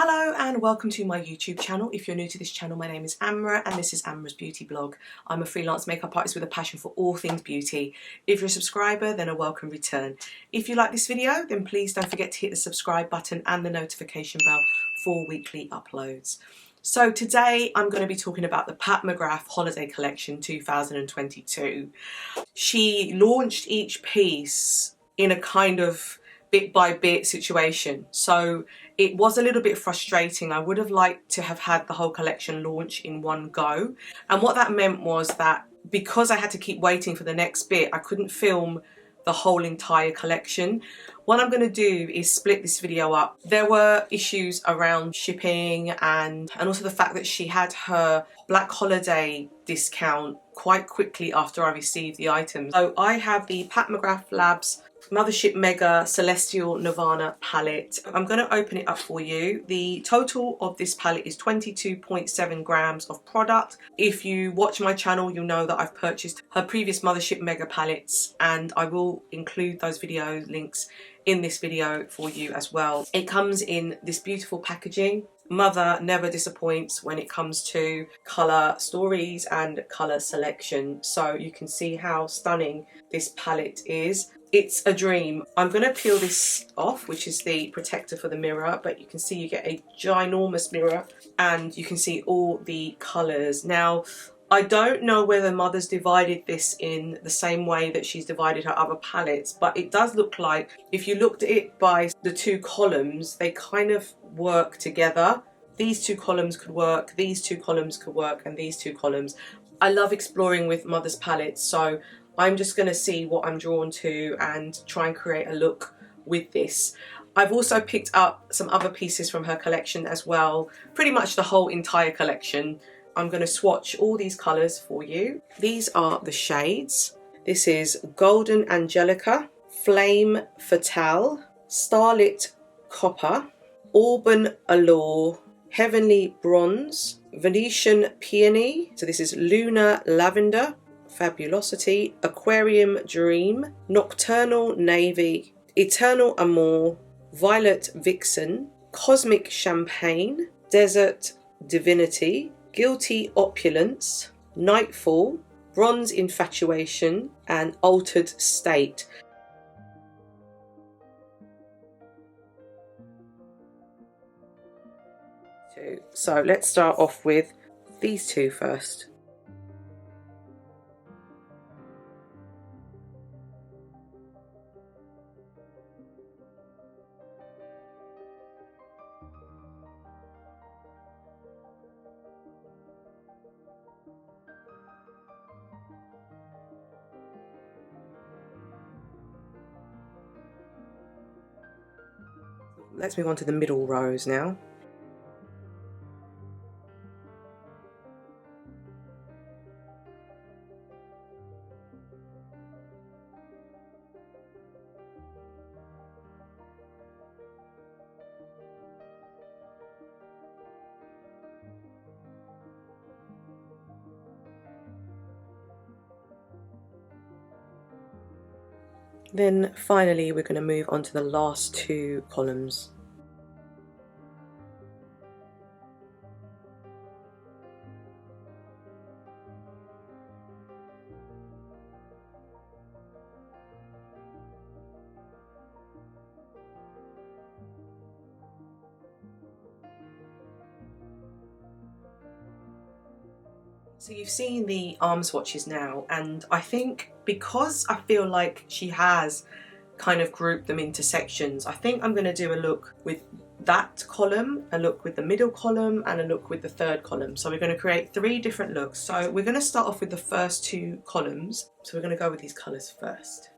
Hello and welcome to my YouTube channel. If you're new to this channel, my name is Amra and this is Amra's Beauty Blog. I'm a freelance makeup artist with a passion for all things beauty. If you're a subscriber, then a welcome return. If you like this video, then please don't forget to hit the subscribe button and the notification bell for weekly uploads. So today I'm going to be talking about the Pat McGrath Holiday Collection 2022. She launched each piece in a kind of bit by bit situation, so it was a little bit frustrating. I would have liked to have had the whole collection launch in one go, and what that meant was that because I had to keep waiting for the next bit, I couldn't film the whole entire collection. What I'm going to do is split this video up. There were issues around shipping and also the fact that she had her Black Holiday discount quite quickly after I received the items. So I have the Pat McGrath Labs Mothership Mega Celestial Nirvana palette. I'm going to open it up for you. The total of this palette is 22.7 grams of product. If you watch my channel, you'll know that I've purchased her previous Mothership Mega palettes, and I will include those video links in this video for you as well. It comes in this beautiful packaging. Mother never disappoints when it comes to colour stories and colour selection, so you can see how stunning this palette is. It's a dream. I'm going to peel this off, which is the protector for the mirror, but you can see you get a ginormous mirror and you can see all the colours. Now, I don't know whether Mother's divided this in the same way that she's divided her other palettes, but it does look like, if you looked at it by the two columns, they kind of work together. These two columns could work, these two columns could work, and these two columns. I love exploring with Mother's palettes, so I'm just going to see what I'm drawn to and try and create a look with this. I've also picked up some other pieces from her collection as well, pretty much the whole entire collection. I'm going to swatch all these colours for you. These are the shades. This is Golden Angelica, Flame Fatale, Starlit Copper, Auburn Allure, Heavenly Bronze, Venetian Peony, so this is Lunar Lavender, Fabulosity, Aquarium Dream, Nocturnal Navy, Eternal Amour, Violet Vixen, Cosmic Champagne, Desert Divinity, Guilty Opulence, Nightfall, Bronze Infatuation, and Altered State. So let's start off with these two first. Let's move on to the middle rows now. Then finally we're going to move on to the last two columns. So you've seen the arm swatches now, and I think because I feel like she has kind of grouped them into sections, I think I'm going to do a look with that column, a look with the middle column, and a look with the third column. So we're going to create three different looks. So we're going to start off with the first two columns. So we're going to go with these colours first.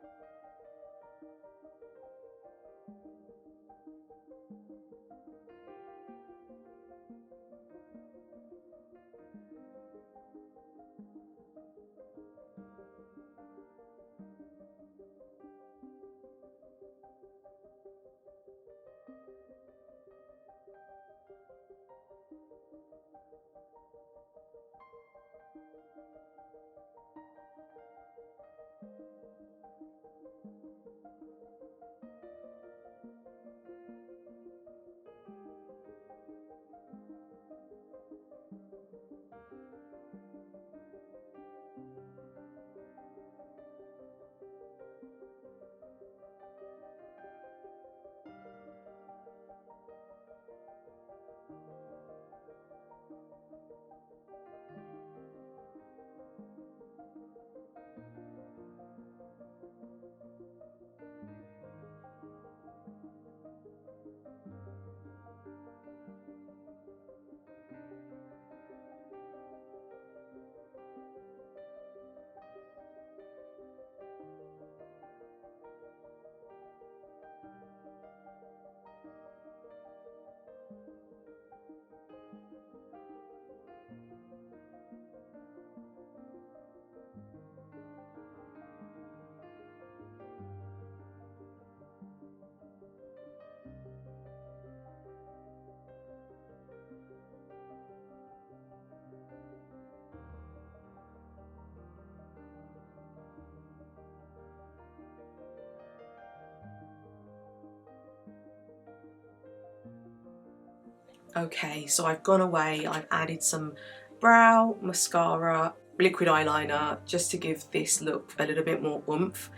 Okay, so I've gone away, I've added some brow, mascara, liquid eyeliner, just to give this look a little bit more oomph.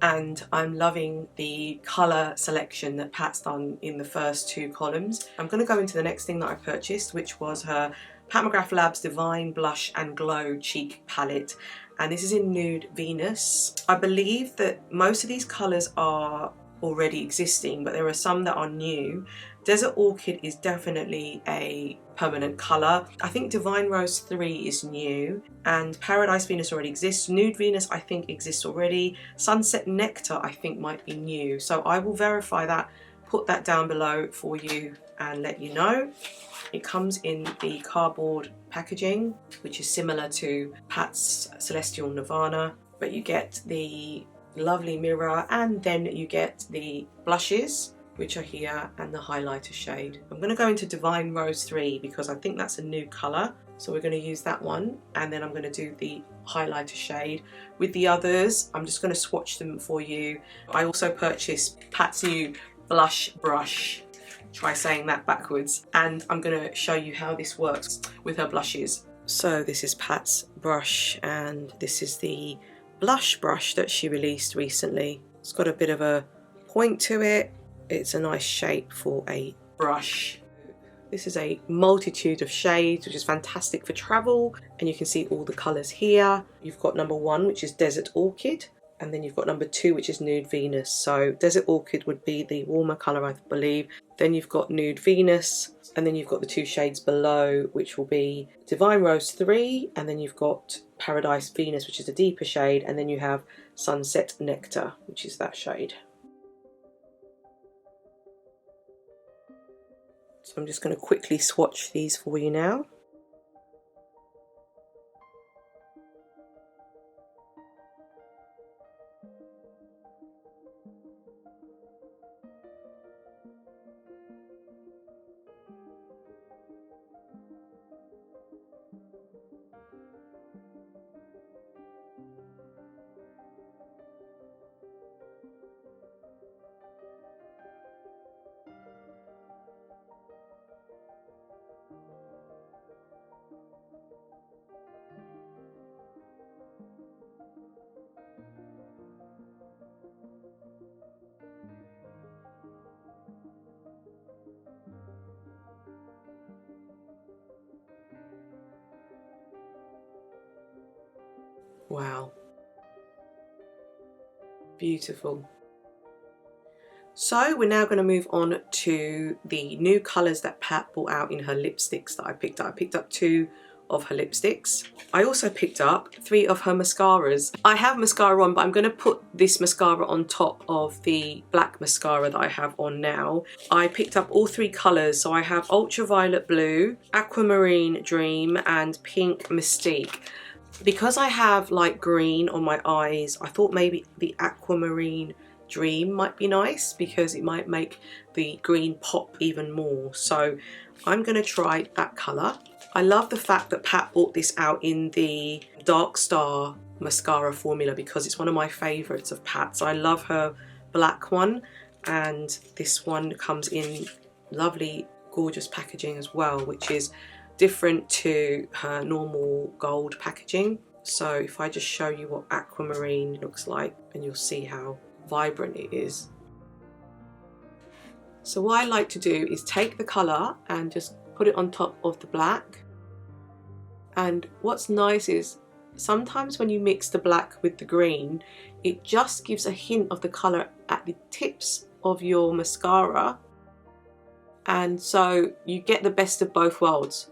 And I'm loving the colour selection that Pat's done in the first 2 columns. I'm going to go into the next thing that I purchased, which was her Mcgrath Labs Divine Blush and Glow Cheek Palette. And this is in Nude Venus. I believe that most of these colours are already existing, but there are some that are new. Desert Orchid is definitely a permanent colour. I think Divine Rose 3 is new, and Paradise Venus already exists. Nude Venus I think exists already. Sunset Nectar I think might be new. So I will verify that, put that down below for you and let you know. It comes in the cardboard packaging, which is similar to Pat's Celestial Nirvana, but you get the lovely mirror and then you get the blushes, which are here, and the highlighter shade. I'm going to go into Divine Rose 3 because I think that's a new colour, so we're going to use that one, and then I'm going to do the highlighter shade. With the others, I'm just going to swatch them for you. I also purchased Pat's new blush brush. Try saying that backwards. And I'm going to show you how this works with her blushes. So this is Pat's brush, and this is the blush brush that she released recently. It's got a bit of a point to it. It's a nice shape for a brush. This is a multitude of shades, which is fantastic for travel, and you can see all the colours here. You've got number 1, which is Desert Orchid, and then you've got number 2, which is Nude Venus. So Desert Orchid would be the warmer colour, I believe. Then you've got Nude Venus, and then you've got the 2 shades below, which will be Divine Rose 3, and then you've got Paradise Venus, which is a deeper shade, and then you have Sunset Nectar, which is that shade. So I'm just going to quickly swatch these for you now. Wow. Beautiful. So we're now going to move on to the new colours that Pat brought out in her lipsticks that I picked up. I picked up 2 of her lipsticks. I also picked up 3 of her mascaras. I have mascara on, but I'm going to put this mascara on top of the black mascara that I have on now. I picked up all 3 colours, so I have Ultraviolet Blue, Aquamarine Dream, and Pink Mystique. Because I have light green on my eyes, I thought maybe the Aquamarine Dream might be nice because it might make the green pop even more. So I'm going to try that colour. I love the fact that Pat brought this out in the Dark Star mascara formula because it's one of my favourites of Pat's. I love her black one, and this one comes in lovely, gorgeous packaging as well, which is different to her normal gold packaging. So if I just show you what Aquamarine looks like, and you'll see how vibrant it is. So what I like to do is take the colour and just put it on top of the black. And what's nice is sometimes when you mix the black with the green, it just gives a hint of the colour at the tips of your mascara, and so you get the best of both worlds.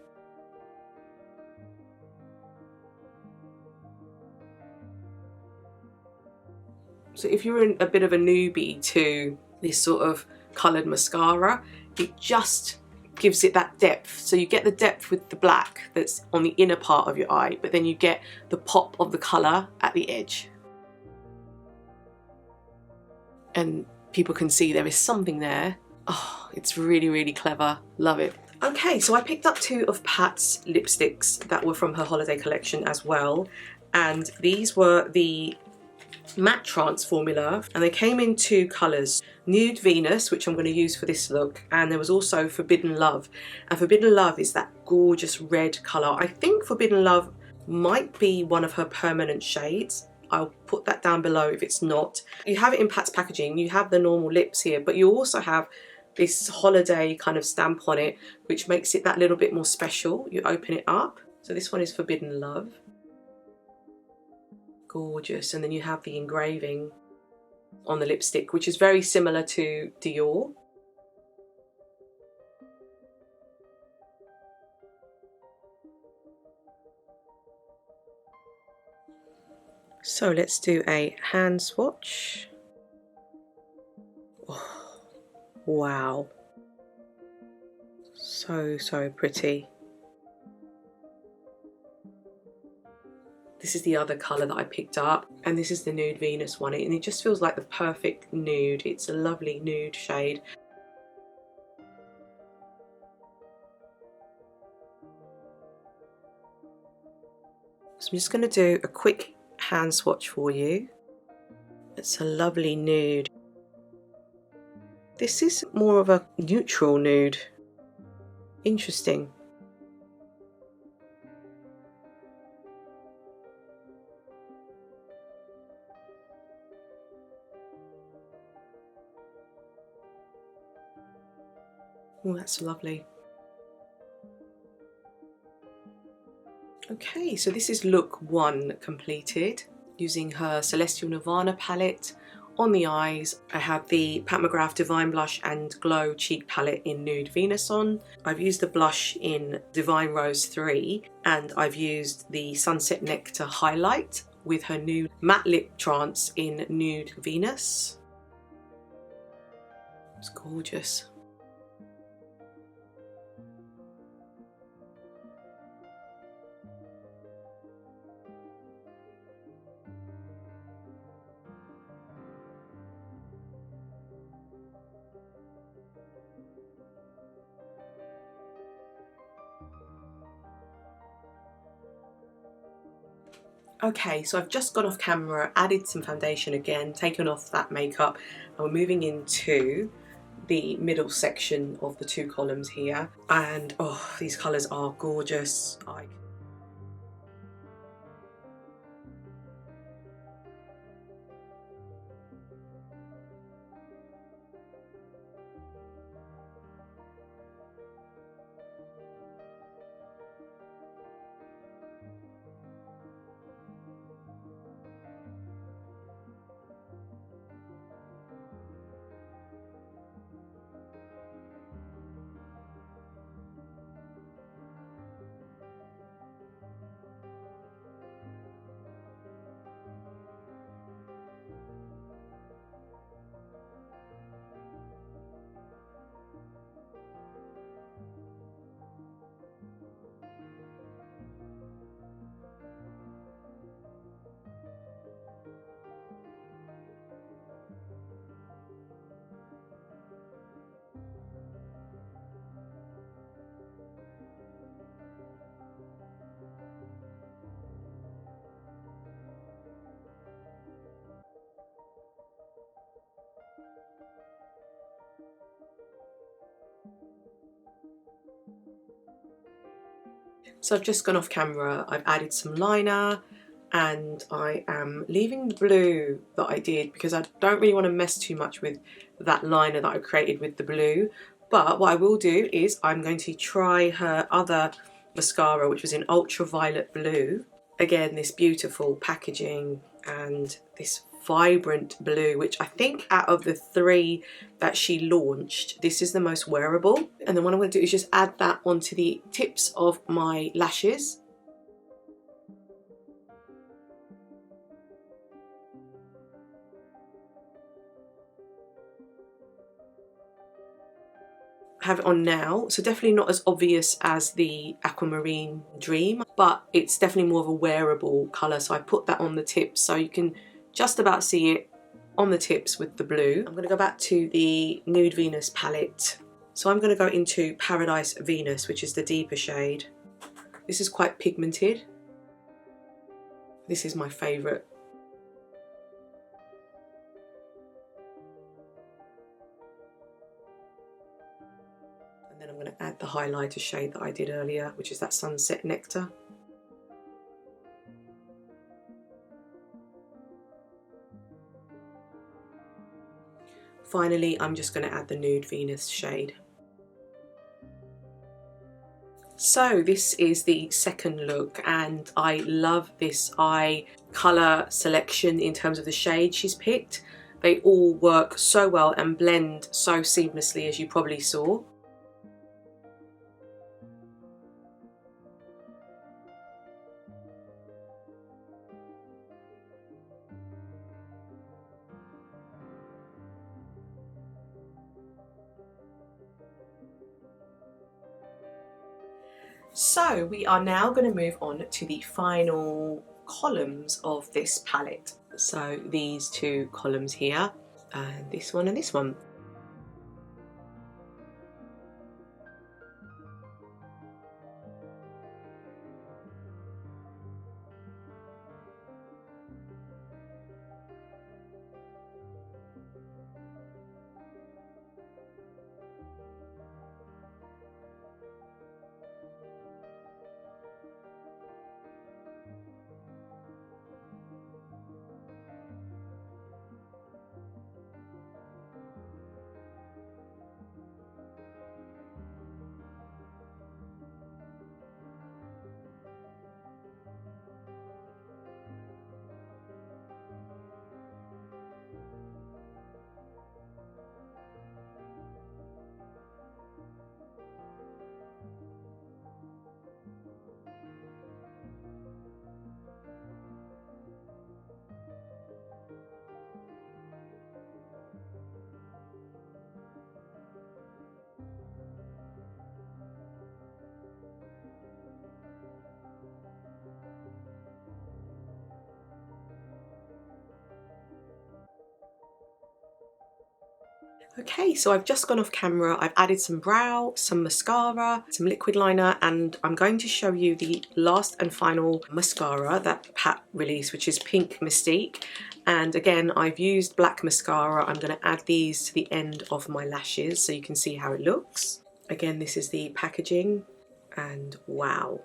So if you're a bit of a newbie to this sort of coloured mascara, it just gives it that depth. So you get the depth with the black that's on the inner part of your eye, but then you get the pop of the colour at the edge. And people can see there is something there. Oh, it's really, really clever. Love it. Okay, so I picked up 2 of Pat's lipsticks that were from her holiday collection as well. And these were the matte trance formula, and they came in two colours: Nude Venus, which I'm going to use for this look, and there was also Forbidden Love. And Forbidden Love is that gorgeous red colour. I think Forbidden Love might be one of her permanent shades. I'll put that down below if it's not. You have it in Pat's packaging, you have the normal lips here, but you also have this holiday kind of stamp on it, which makes it that little bit more special. You open it up. So this one is Forbidden Love. Gorgeous. And then you have the engraving on the lipstick, which is very similar to Dior. So let's do a hand swatch. Oh, wow. So pretty. This is the other colour that I picked up, and this is the Nude Venus one, and it just feels like the perfect nude. It's a lovely nude shade. So I'm just going to do a quick hand swatch for you. It's a lovely nude. This is more of a neutral nude. Interesting. Oh, that's lovely. Okay, so this is look 1 completed, using her Celestial Nirvana palette. On the eyes, I have the Pat McGrath Divine Blush and Glow Cheek palette in Nude Venus on. I've used the blush in Divine Rose 3, and I've used the Sunset Nectar highlight with her new matte lip trance in Nude Venus. It's gorgeous. Okay, so I've just gone off camera, added some foundation again, taken off that makeup, and we're moving into the middle section of the 2 columns here. And oh, these colours are gorgeous. So I've just gone off camera, I've added some liner, and I am leaving the blue that I did because I don't really want to mess too much with that liner that I created with the blue. But what I will do is I'm going to try her other mascara, which was in Ultraviolet Blue. Again, this beautiful packaging and this vibrant blue, which I think out of the 3 that she launched, this is the most wearable. And then what I'm going to do is just add that onto the tips of my lashes. I have it on now, so definitely not as obvious as the Aquamarine Dream, but it's definitely more of a wearable colour. So I put that on the tips so you can just about see it on the tips with the blue. I'm going to go back to the Nude Venus palette. So I'm going to go into Paradise Venus, which is the deeper shade. This is quite pigmented. This is my favourite. highlighter shade that I did earlier, which is that Sunset Nectar. Finally, I'm just going to add the Nude Venus shade. So this is the second look, and I love this eye colour selection in terms of the shade she's picked. They all work so well and blend so seamlessly, as you probably saw. So we are now going to move on to the final columns of this palette. So these two columns here, and this one and this one. Okay, so I've just gone off camera. I've added some brow, some mascara, some liquid liner, and I'm going to show you the last and final mascara that Pat released, which is Pink Mystique. And again, I've used black mascara. I'm going to add these to the end of my lashes so you can see how it looks. Again, this is the packaging, and wow,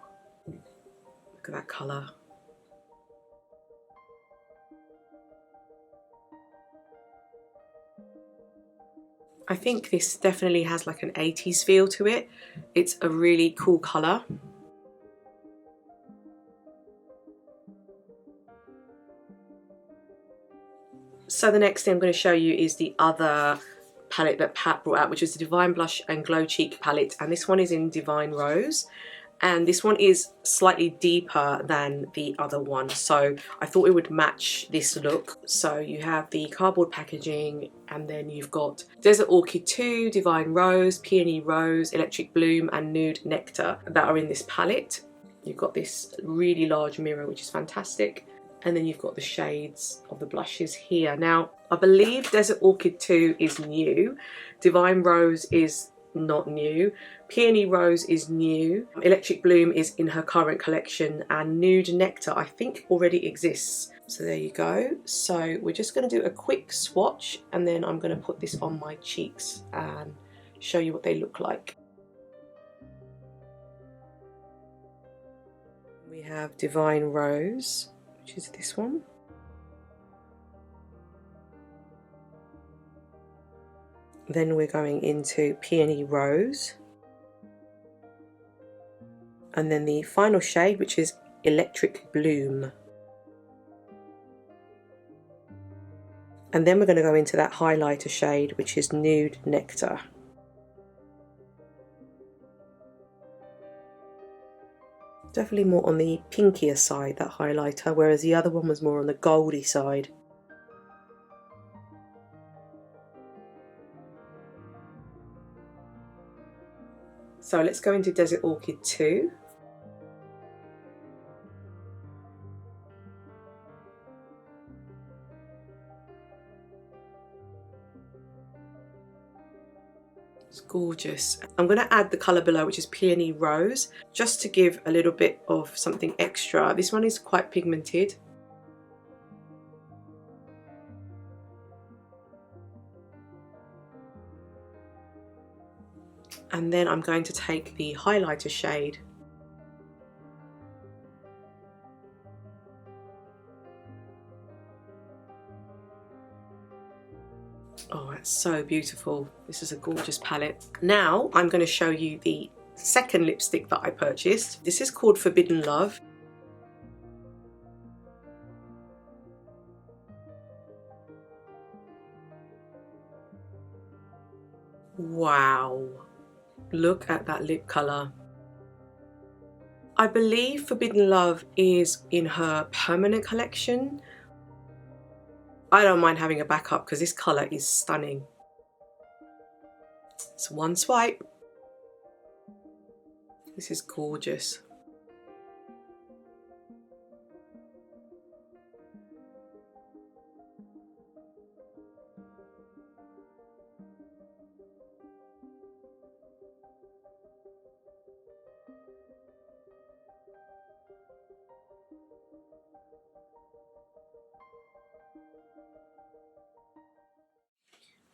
look at that colour. I think this definitely has like an 80s feel to it. It's a really cool colour. So the next thing I'm going to show you is the other palette that Pat brought out, which is the Divine Blush and Glow Cheek palette, and this one is in Divine Rose. And this one is slightly deeper than the other one, so I thought it would match this look. So you have the cardboard packaging, and then you've got Desert Orchid 2, Divine Rose, Peony Rose, Electric Bloom and Nude Nectar that are in this palette. You've got this really large mirror, which is fantastic. And then you've got the shades of the blushes here. Now, I believe Desert Orchid 2 is new. Divine Rose is not new. Peony Rose is new. Electric Bloom is in her current collection, and Nude Nectar I think already exists. So there you go. So we're just going to do a quick swatch, and then I'm going to put this on my cheeks and show you what they look like. We have Divine Rose, which is this one. Then we're going into Peony Rose. And then the final shade, which is Electric Bloom. And then we're going to go into that highlighter shade, which is Nude Nectar. Definitely more on the pinkier side, that highlighter, whereas the other one was more on the goldy side. So let's go into Desert Orchid 2. It's gorgeous. I'm going to add the colour below, which is Peony Rose, just to give a little bit of something extra. This one is quite pigmented. And then I'm going to take the highlighter shade. Oh, it's so beautiful. This is a gorgeous palette. Now I'm going to show you the second lipstick that I purchased. This is called Forbidden Love. Wow, look at that lip colour. I believe Forbidden Love is in her permanent collection. I don't mind having a backup because this colour is stunning. It's one swipe. This is gorgeous.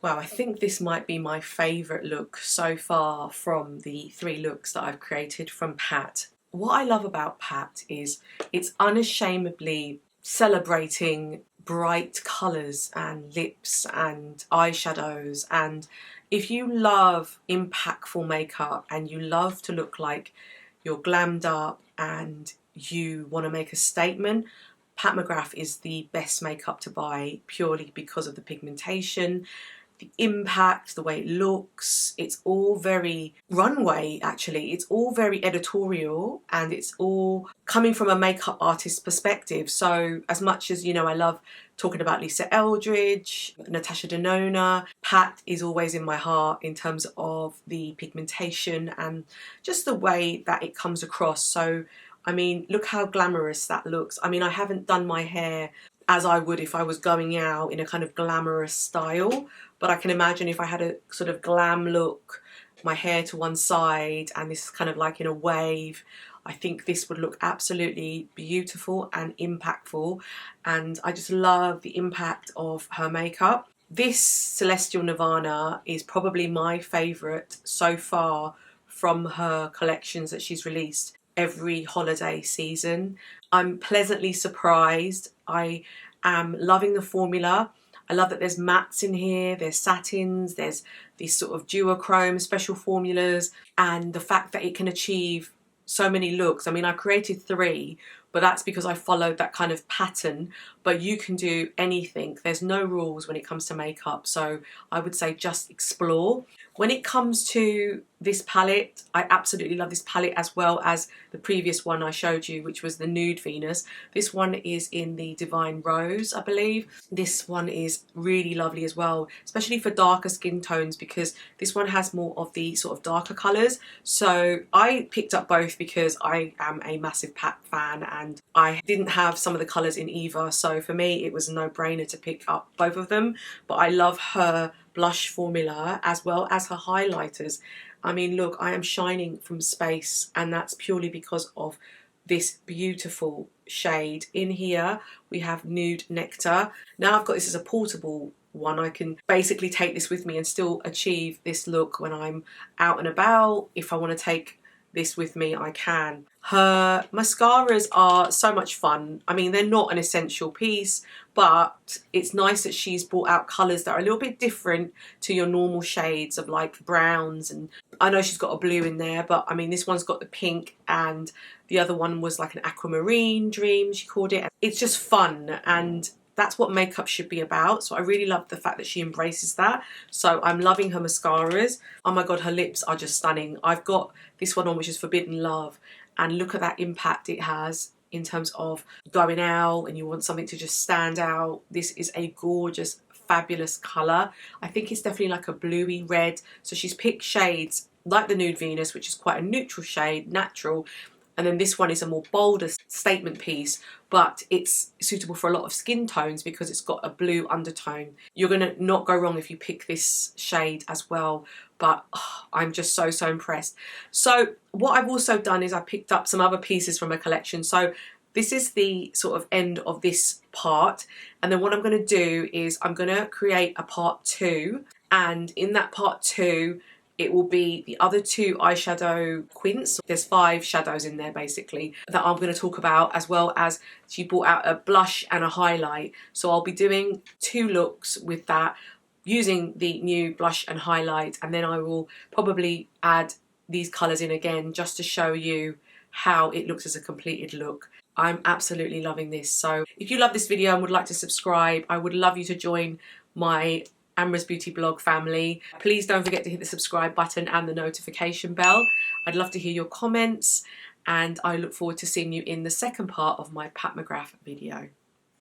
Wow, I think this might be my favourite look so far from the 3 looks that I've created from Pat. What I love about Pat is it's unashamedly celebrating bright colours and lips and eyeshadows, and if you love impactful makeup and you love to look like you're glammed up and you want to make a statement, Pat McGrath is the best makeup to buy purely because of the pigmentation, the impact, the way it looks. It's all very runway, actually. It's all very editorial and it's all coming from a makeup artist's perspective. So as much as, you know, I love talking about Lisa Eldridge, Natasha Denona, Pat is always in my heart in terms of the pigmentation and just the way that it comes across. So, I mean, look how glamorous that looks. I mean, I haven't done my hair as I would if I was going out in a kind of glamorous style, but I can imagine if I had a sort of glam look, my hair to one side and this is kind of like in a wave, I think this would look absolutely beautiful and impactful, and I just love the impact of her makeup. This Celestial Nirvana is probably my favourite so far from her collections that she's released every holiday season. I'm pleasantly surprised. I am loving the formula. I love that there's mattes in here, there's satins, there's these sort of duochrome special formulas, and the fact that it can achieve so many looks. I mean, I created 3, but that's because I followed that kind of pattern, but you can do anything. There's no rules when it comes to makeup, so I would say just explore. When it comes to this palette, I absolutely love this palette as well as the previous one I showed you, which was the Nude Venus. This one is in the Divine Rose, I believe. This one is really lovely as well, especially for darker skin tones, because this one has more of the sort of darker colours. So I picked up both because I am a massive Pat fan and I didn't have some of the colours in either. So for me, it was a no-brainer to pick up both of them. But I love her blush formula as well as her highlighters. I mean, look, I am shining from space, and that's purely because of this beautiful shade. In here we have Nude Nectar. Now I've got this as a portable one. I can basically take this with me and still achieve this look when I'm out and about. If I want to take this with me, I can. Her mascaras are so much fun. I mean, they're not an essential piece, but it's nice that she's brought out colours that are a little bit different to your normal shades of like browns, and I know she's got a blue in there, but I mean, this one's got the pink and the other one was like an aquamarine dream, she called it. It's just fun, and that's what makeup should be about. So I really love the fact that she embraces that. So I'm loving her mascaras. Oh my god, her lips are just stunning. I've got this one on, which is Forbidden Love, and look at that impact it has in terms of going out and you want something to just stand out. This is a gorgeous, fabulous colour. I think it's definitely like a bluey red. So she's picked shades like the Nude Venus, which is quite a neutral shade, natural, and then this one is a more bolder statement piece, but it's suitable for a lot of skin tones because it's got a blue undertone. You're going to not go wrong if you pick this shade as well, but oh, I'm just so impressed. So what I've also done is I picked up some other pieces from a collection. So this is the sort of end of this part, and then what I'm going to do is I'm going to create a part 2, and in that part 2 it will be the other 2 eyeshadow quints. There's 5 shadows in there basically that I'm going to talk about, as well as she brought out a blush and a highlight. So I'll be doing 2 looks with that, using the new blush and highlight, and then I will probably add these colours in again just to show you how it looks as a completed look. I'm absolutely loving this. So if you love this video and would like to subscribe, I would love you to join my Amra's Beauty Blog family. Please don't forget to hit the subscribe button and the notification bell. I'd love to hear your comments, and I look forward to seeing you in the second part of my Pat McGrath video.